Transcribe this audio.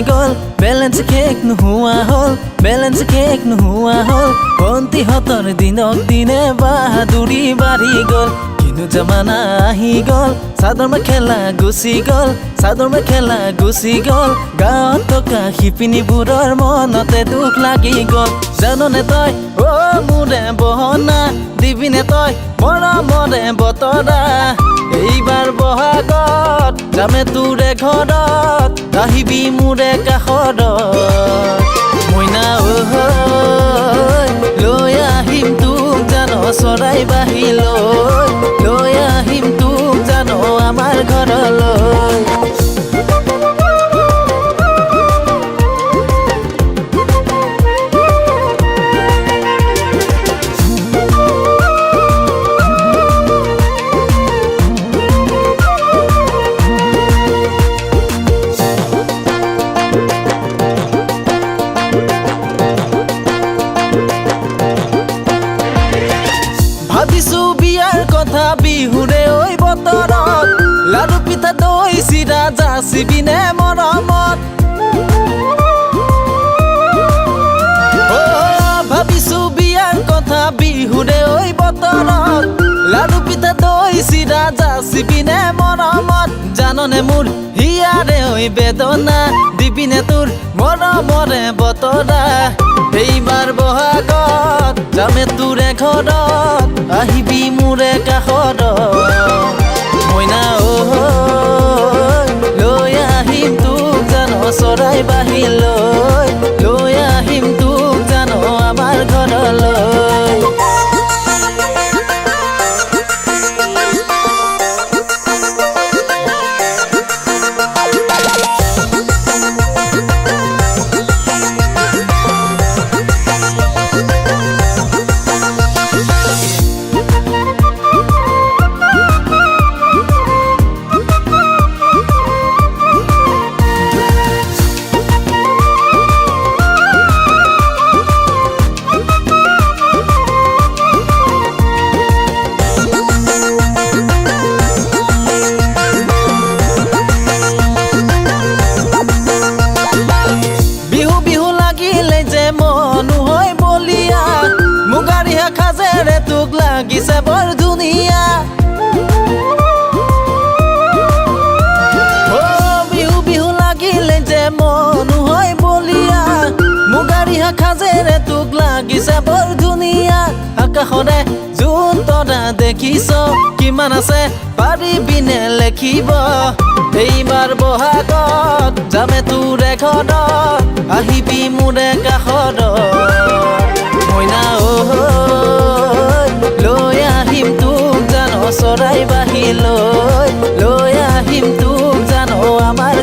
গ'ল balance cake নোহোৱা হ'ল বেলেঞ্চ কেক নোহোৱা হ'ল ভণ্টিহঁতৰ দিনক দিনে বাহাদুৰি বাঢ়ি গ'ল কিন্তু জামানা আহি গ'ল চাদৰ মেখেলা গুচি গ'ল চাদৰ মেখেলা গুচি গ'ল গাঁৱত থকা শিপিনীবোৰৰ মনতে দুখ লাগি গ'ল জাননে তই মোৰে বহনা দিবিনে তই মৰমৰে বতৰা এইবাৰ বহাগত যামে তোৰে ঘৰত আহিবি মোৰে কাষত মইনা লৈ আহিম তোক জান চৰাই বাহি লৈ আহিম তোক জান আমাৰ ঘৰলৈ ভাবিছো বিয়াৰ কথা বিহুৰে ঐ বতৰত লাড়ু পিঠা দৈ চিৰা যাচিবিনে মৰমত ভাবিছো বিয়াৰ কথা বিহুৰে ঐ বতৰত লাড়ু পিঠা দৈ চিৰা যাচিবিনে মৰমত জাননে মোৰ হিয়াৰে ঐ বেদনা দিবিনে তোৰ মৰমৰে বতৰা এইবাৰ বহাগত যামে তোৰে ঘৰত আহিবি মোৰে কাষত মইনা লৈ আহিম তোক জান চৰাই বাহি লৈ আহিম তোক জান আমাৰ ঘৰলৈ খাজেৰে তোক লাগিছে বৰ ধুনীয়া বিহু বিহু লাগিলে যে মনো হয় বলিয়া মুগাৰিহা খাজেৰে তোক লাগিছে বৰ ধুনীয়া আকাশৰে জোন তৰা দেখিছ কিমান আছে পাৰিবিনে লেখিব এইবাৰ বহাগত যামে তোৰে ঘৰত আহিবি মোৰে কাষত মইনা লৈ আহিম তোক জান চৰাই বাহি লৈ আহিম তোক জান আমাৰ